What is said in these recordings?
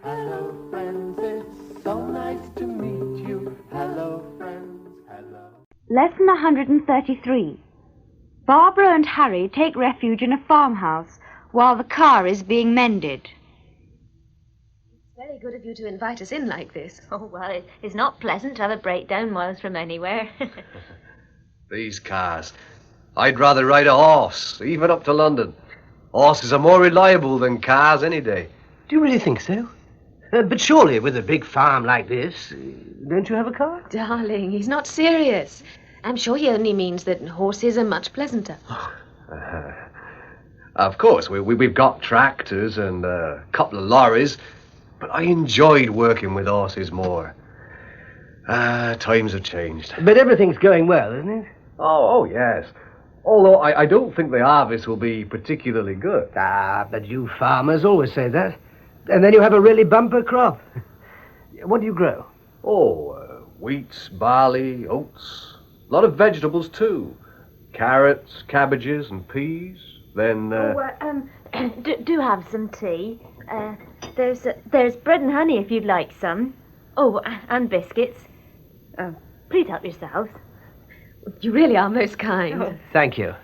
Hello, friends, it's so nice to meet you. Hello, friends, hello. Lesson 133. Barbara and Harry take refuge in a farmhouse while the car is being mended. It's very good of you to invite us in like this. Oh, well, it's not pleasant to have a breakdown miles from anywhere. These cars. I'd rather ride a horse, even up to London. Horses are more reliable than cars any day. Do you really think so? But surely with a big farm like this, don't you have a car? Darling, he's not serious. I'm sure he only means that horses are much pleasanter. Of course, we've got tractors and a couple of lorries, but I enjoyed working with horses more. Times have changed. But everything's going well, isn't it? Oh, yes. Although I don't think the harvest will be particularly good. But you farmers always say that. And then you have a really bumper crop. What do you grow? Wheat, barley, oats. A lot of vegetables, too. Carrots, cabbages, and peas. Then, do have some tea. There's bread and honey if you'd like some. Oh, and biscuits. Please help yourselves. You really are most kind. Oh, thank you.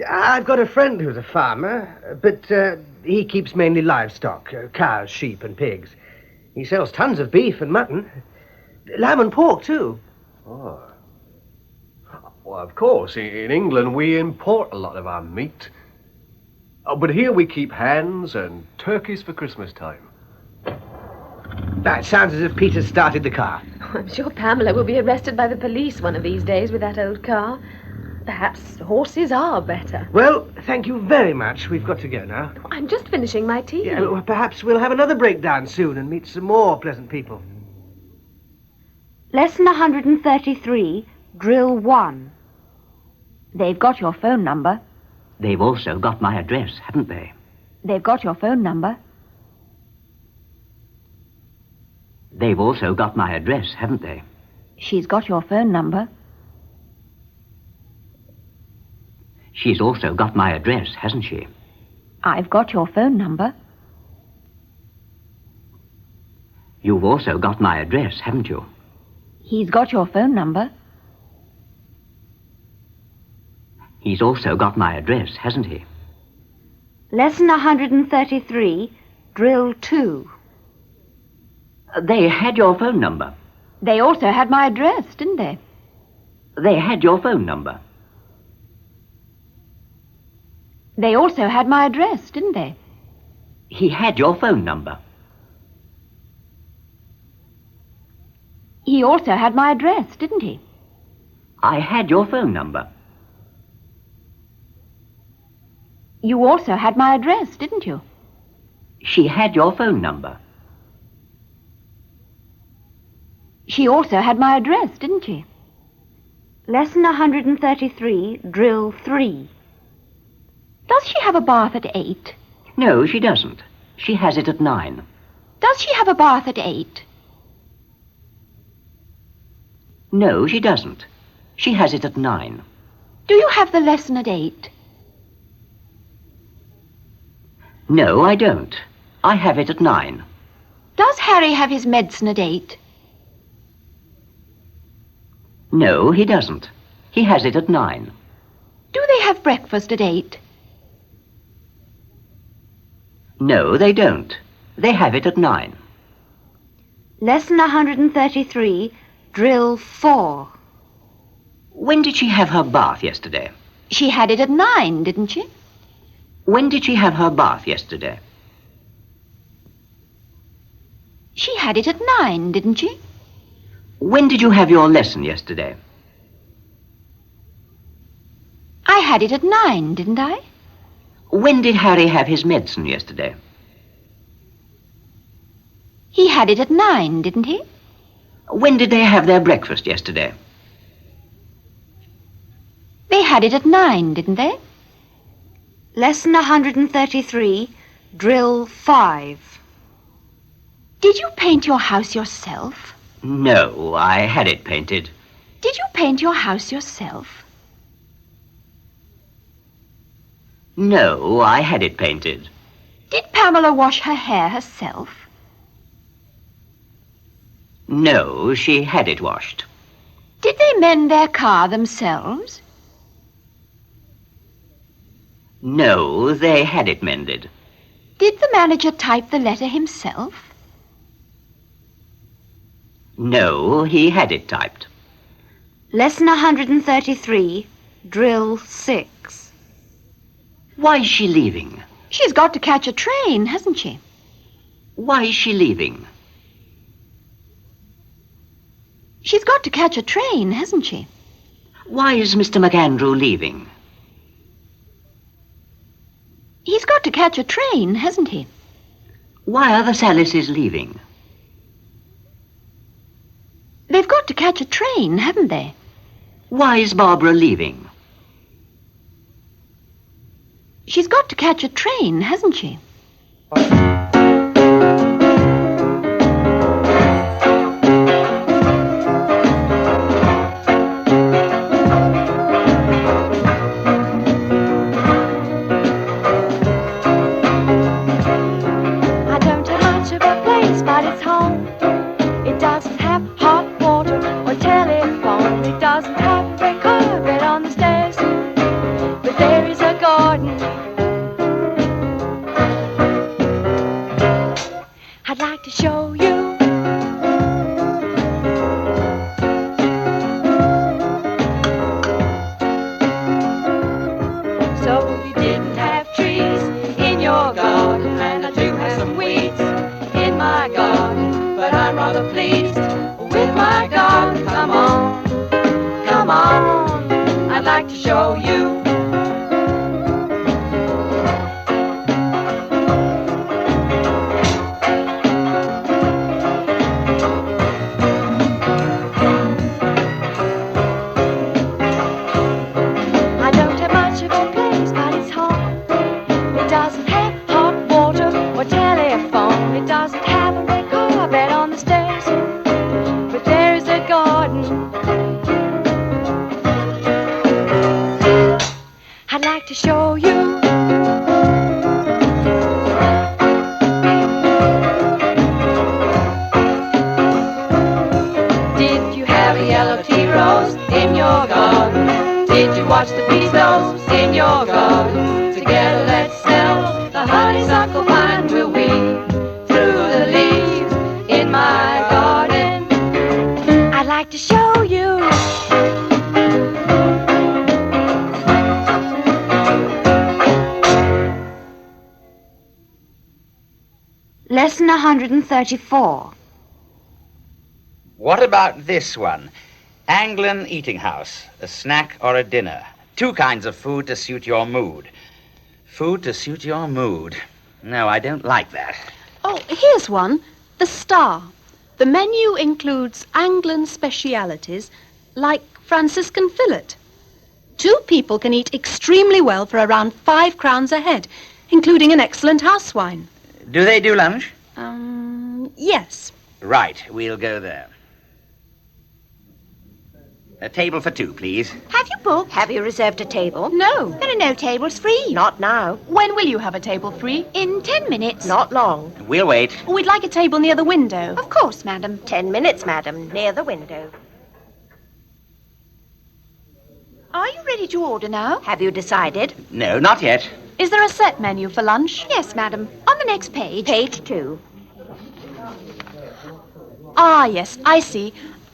I've got a friend who's a farmer, but he keeps mainly livestock, cows, sheep, and pigs. He sells tons of beef and mutton. Lamb and pork, too. Oh. Well, of course, in England we import a lot of our meat. But here we keep hens and turkeys for Christmas time. That sounds as if Peter started the car. I'm sure Pamela will be arrested by the police one of these days with that old car. Perhaps horses are better. Well, thank you very much. We've got to go now. I'm just finishing my tea. Yeah, well, perhaps we'll have another breakdown soon and meet some more pleasant people. Lesson 133, Drill 1. They've got your phone number. They've also got my address, haven't they? They've got your phone number. They've also got my address, haven't they? She's got your phone number. She's also got my address, hasn't she? I've got your phone number. You've also got my address, haven't you? He's got your phone number. He's also got my address, hasn't he? Lesson 133, Drill 2. They had your phone number. They also had my address, didn't they? They had your phone number. They also had my address, didn't they? He had your phone number. He also had my address, didn't he? I had your phone number. You also had my address, didn't you? She had your phone number. She also had my address, didn't she? Lesson 133, Drill 3. Does she have a bath at 8? No, she doesn't. She has it at 9. Does she have a bath at 8? No, she doesn't. She has it at 9. Do you have the lesson at 8? No, I don't. I have it at 9. Does Harry have his medicine at 8? No, he doesn't. He has it at 9. Do they have breakfast at 8? No, they don't. They have it at 9. Lesson 133, Drill 4. When did she have her bath yesterday? She had it at 9, didn't she? When did she have her bath yesterday? She had it at 9, didn't she? When did you have your lesson yesterday? I had it at 9, didn't I? When did Harry have his medicine yesterday? He had it at 9, didn't he? When did they have their breakfast yesterday? They had it at 9, didn't they? Lesson 133, Drill 5. Did you paint your house yourself? No, I had it painted. Did you paint your house yourself? No, I had it painted. Did Pamela wash her hair herself? No, she had it washed. Did they mend their car themselves? No, they had it mended. Did the manager type the letter himself? No, he had it typed. Lesson 133, Drill 6. Why is she leaving? She's got to catch a train, hasn't she? Why is she leaving? She's got to catch a train, hasn't she? Why is Mr. McAndrew leaving? He's got to catch a train, hasn't he? Why are the Sallises leaving? They've got to catch a train, haven't they? Why is Barbara leaving? She's got to catch a train, hasn't she? I don't have much of a place, but it's home. It doesn't have hot water or telephone. It doesn't have a red carpet on the stairs. But there is a garden. I'd like to show you. So you didn't have trees in your garden, and I do have some weeds in my garden, but I'm rather pleased with my garden. Come on, come on, I'd like to show you. I don't have much of a place, but it's home. It doesn't have hot water or telephone. It doesn't have a red carpet on the stairs. But there's a garden. I'd like to show you. Did you have a yellow tea rose in your garden? Did you watch the bees nose in your garden? Together let's smell the honeysuckle vine. We'll weave through the leaves in my garden. I'd like to show you. Lesson 134. What about this one? Anglin Eating House, a snack or a dinner. 2 kinds of food to suit your mood. Food to suit your mood. No, I don't like that. Oh, here's one. The Star. The menu includes Anglian specialities like Franciscan fillet. 2 people can eat extremely well for around £5 a head, including an excellent house wine. Do they do lunch? Yes. Right, we'll go there. A table for 2, please. Have you booked? Have you reserved a table? No. There are no tables free. Not now. When will you have a table free? In 10 minutes. Not long. We'll wait. We'd like a table near the window. Of course, madam. 10 minutes, madam, near the window. Are you ready to order now? Have you decided? No, not yet. Is there a set menu for lunch? Yes, madam. On the next page. Page 2. Ah, yes, I see.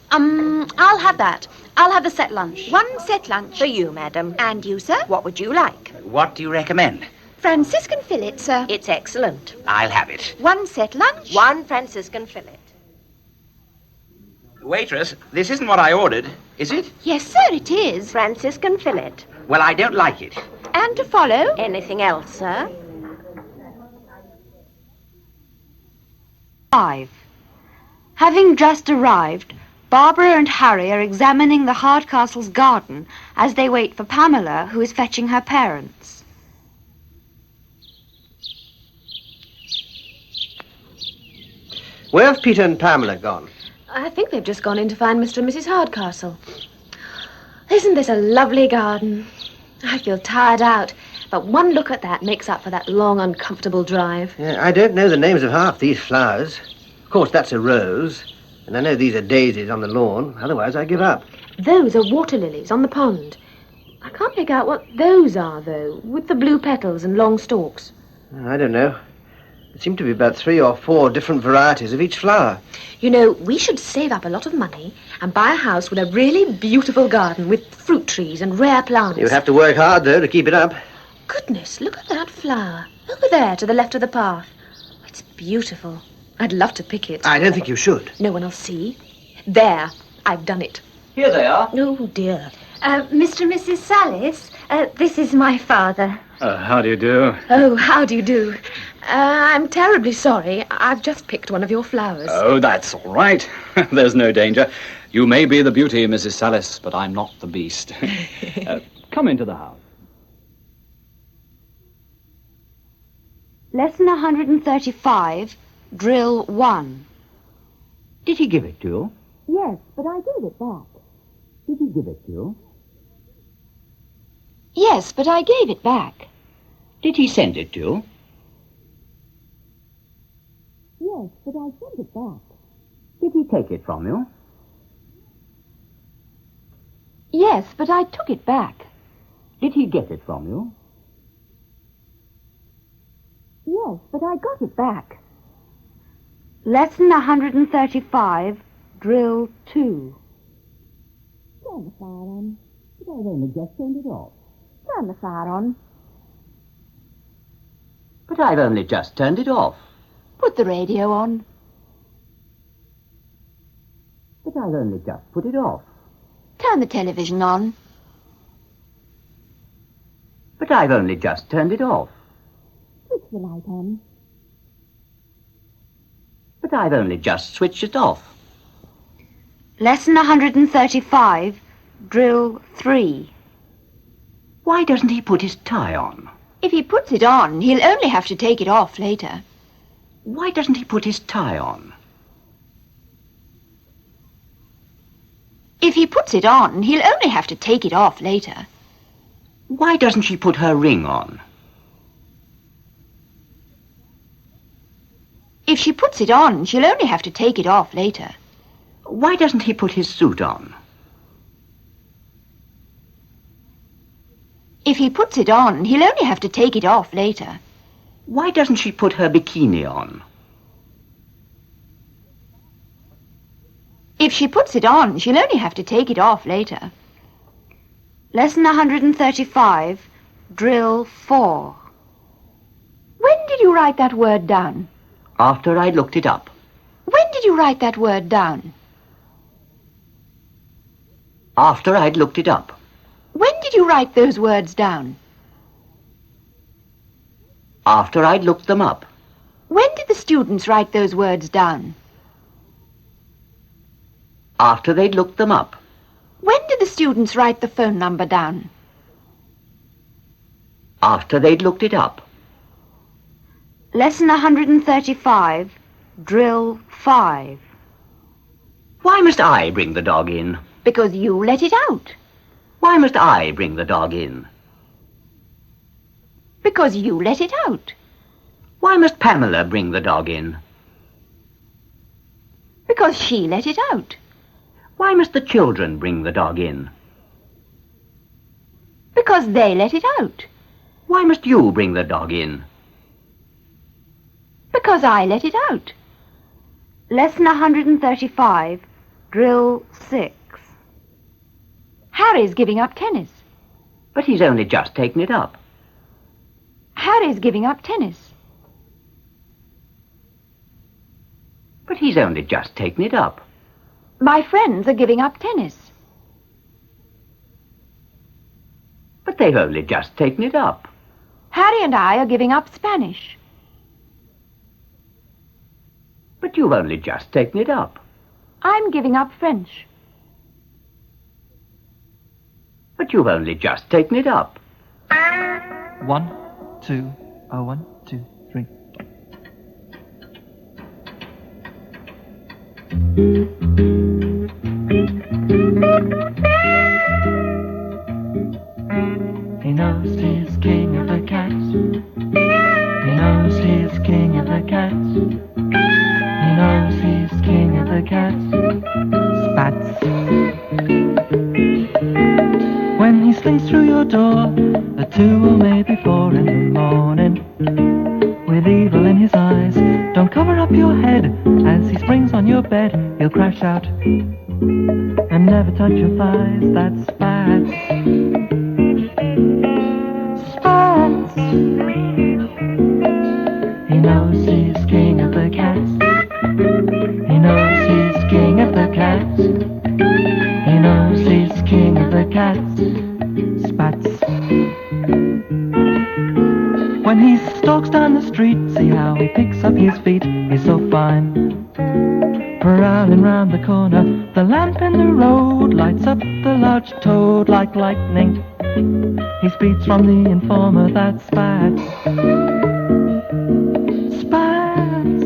I'll have that. I'll have the set lunch. 1 set lunch. For you, madam. And you, sir? What would you like? What do you recommend? Franciscan fillet, sir. It's excellent. I'll have it. 1 set lunch. 1 Franciscan fillet. Waitress, this isn't what I ordered, is it? Yes, sir, it is. Franciscan fillet. Well, I don't like it. And to follow? Anything else, sir? 5. Having just arrived, Barbara and Harry are examining the Hardcastle's garden as they wait for Pamela, who is fetching her parents. Where have Peter and Pamela gone? I think they've just gone in to find Mr. and Mrs. Hardcastle. Isn't this a lovely garden? I feel tired out, but one look at that makes up for that long, uncomfortable drive. I don't know the names of half these flowers. Of course, that's a rose. And I know these are daisies on the lawn, otherwise I give up. Those are water lilies on the pond. I can't make out what those are, though, with the blue petals and long stalks. I don't know. There seem to be about 3 or 4 different varieties of each flower. You know, we should save up a lot of money and buy a house with a really beautiful garden with fruit trees and rare plants. You'd have to work hard, though, to keep it up. Goodness, look at that flower. Over there, to the left of the path. It's beautiful. I'd love to pick it. I don't think you should. No one will see. There, I've done it. Here they are. Oh, dear. Mr. and Mrs. Salis, this is my father. How do you do? Oh, how do you do? I'm terribly sorry. I've just picked one of your flowers. Oh, that's all right. There's no danger. You may be the beauty, Mrs. Salis, but I'm not the beast. Come into the house. Lesson 135, Drill 1. Did he give it to you? Yes, but I gave it back. Did he give it to you? Yes, but I gave it back. Did he send it to you? Yes, but I sent it back. Did he take it from you? Yes, but I took it back. Did he get it from you? Yes, but I got it back. Lesson 135, Drill 2. Turn the fire on. But I've only just turned it off. Turn the fire on. But I've only just turned it off. Put the radio on. But I've only just put it off. Turn the television on. But I've only just turned it off. Switch the light on. But I've only just switched it off. Lesson 135, Drill 3. Why doesn't he put his tie on? If he puts it on, he'll only have to take it off later. Why doesn't he put his tie on? If he puts it on, he'll only have to take it off later. Why doesn't she put her ring on? If she puts it on, she'll only have to take it off later. Why doesn't he put his suit on? If he puts it on, he'll only have to take it off later. Why doesn't she put her bikini on? If she puts it on, she'll only have to take it off later. Lesson 135, Drill 4. When did you write that word down? After I'd looked it up. When did you write that word down? After I'd looked it up. When did you write those words down? After I'd looked them up. When did the students write those words down? After they'd looked them up. When did the students write the phone number down? After they'd looked it up. Lesson 135, Drill 5. Why must I bring the dog in? Because you let it out. Why must I bring the dog in? Because you let it out. Why must Pamela bring the dog in? Because she let it out. Why must the children bring the dog in? Because they let it out. Why must you bring the dog in? Because I let it out. Lesson 135, Drill 6. Harry's giving up tennis. But he's only just taken it up. Harry's giving up tennis. But he's only just taken it up. My friends are giving up tennis. But they've only just taken it up. Harry and I are giving up Spanish. But you've only just taken it up. I'm giving up French. But you've only just taken it up. 1, 2, 1, 2, 3. He knows he's king of the cats. He knows he's king of the cats. He knows he's king of the cats. cover up your head. As he springs on your bed, he'll crash out and never touch your thighs. That's Spats. Spats. He knows he's king of the cats. He knows he's king of the cats. He knows he's king of the cats. Spats. When he stalks down the street, see how he picks up his feet. He's so fine. Prowling round the corner, the lamp in the road lights up the large toad like lightning. He speaks from the informer, that's Spats. Spats.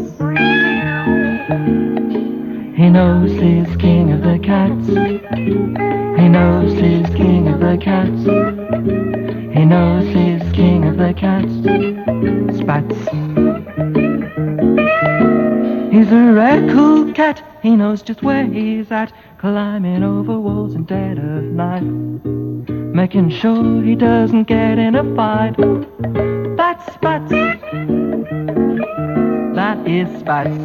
He knows he's king of the cats. He knows he's king of the cats. He knows he's king of the cats. Spats. He's a rare cool cat. He knows just where he's at, climbing over walls in dead of night, making sure he doesn't get in a fight. That's Spats. That is Spats.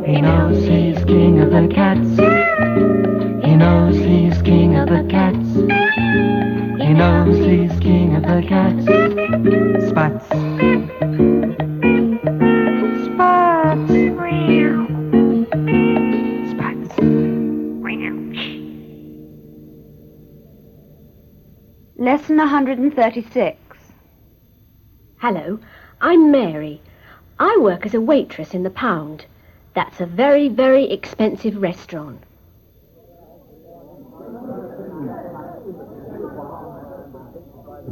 He knows he's king of the cats. He knows he's king of the cats. He knows he's king of the cats. Spats. Spats. Spats. Lesson 136. Hello, I'm Mary. I work as a waitress in the Pound. That's a very, very expensive restaurant.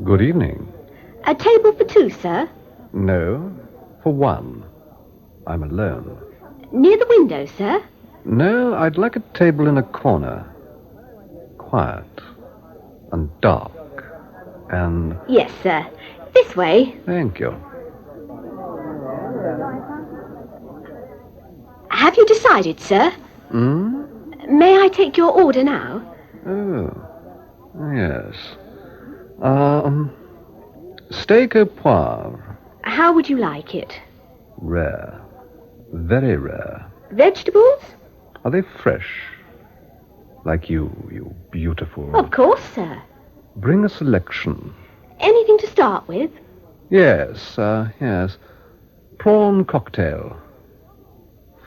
Good evening. A table for two, sir? No, for one. I'm alone. Near the window, sir? No, I'd like a table in a corner. Quiet and dark and... Yes, sir. This way. Thank you. Have you decided, sir? May I take your order now? Oh, yes. Steak au poivre. How would you like it? Rare. Very rare. Vegetables? Are they fresh? Like you beautiful... Of course, sir. Bring a selection. Anything to start with? Yes, yes. Prawn cocktail.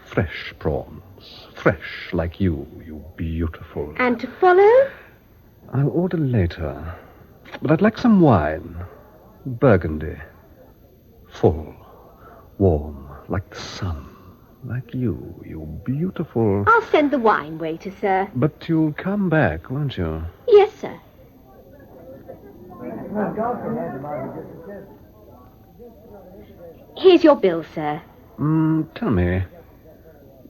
Fresh prawns. Fresh like you beautiful... And to follow? I'll order later. But I'd like some wine. Burgundy. Full. Warm. Like the sun. Like you beautiful... I'll send the wine waiter, sir. But you'll come back, won't you? Yes, sir. Here's your bill, sir. Tell me,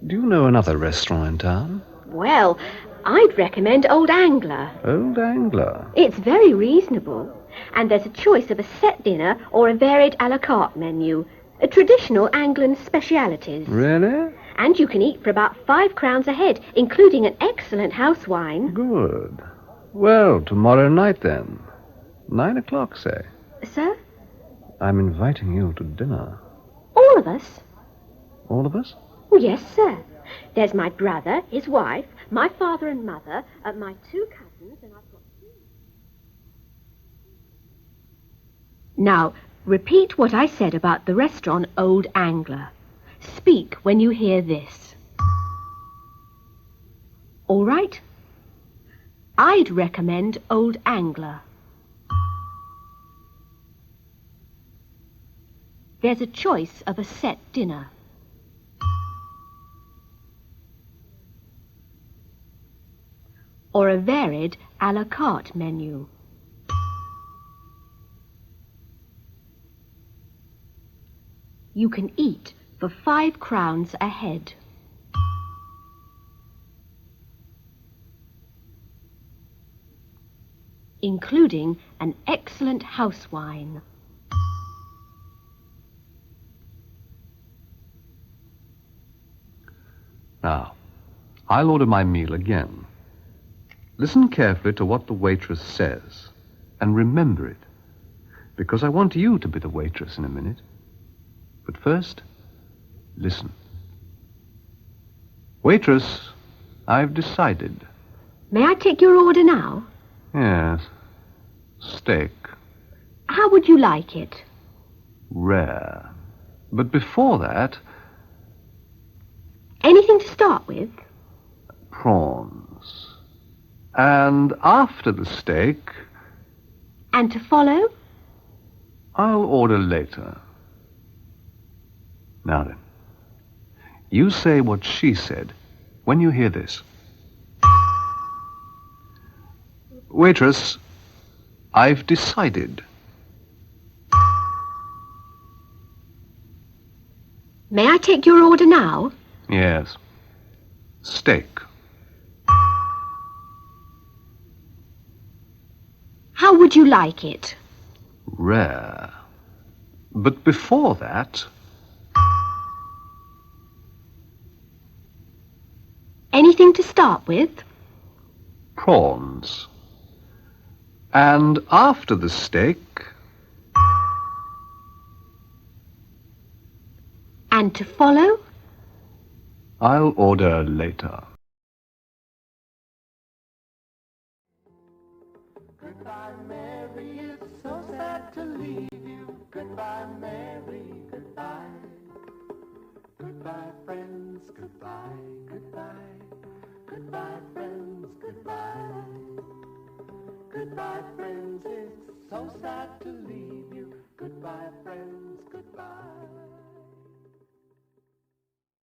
do you know another restaurant in town? Well, I'd recommend Old Angler. Old Angler? It's very reasonable. And there's a choice of a set dinner or a varied a la carte menu. A traditional Anglian specialities. Really? And you can eat for about £5 a head, including an excellent house wine. Good. Well, tomorrow night then. 9 o'clock, say. Sir? I'm inviting you to dinner. All of us? All of us? Yes, sir. There's my brother, his wife, my father and mother, my 2 cousins, and I've got 2... Now, repeat what I said about the restaurant Old Angler. Speak when you hear this. All right? I'd recommend Old Angler. There's a choice of a set dinner. Or a varied a la carte menu. You can eat for £5 a head. Including an excellent house wine. Now, I'll order my meal again. Listen carefully to what the waitress says, and remember it, because I want you to be the waitress in a minute. But first, listen. Waitress, I've decided. May I take your order now? Yes. Steak. How would you like it? Rare. But before that, Anything to start with? prawns. And after the steak, And to follow? I'll order later. Now then, you say what she said when you hear this. Waitress, I've decided. May I take your order now? Yes. Steak. How would you like it? Rare. But before that, Anything to start with? prawns. And after the steak, And to follow? I'll order later. Goodbye, Mary, it's so sad to leave you. Goodbye, Mary, goodbye. Goodbye, friends, goodbye, goodbye. Goodbye, friends, goodbye. Goodbye, friends, it's so sad to leave you. Goodbye, friends, goodbye.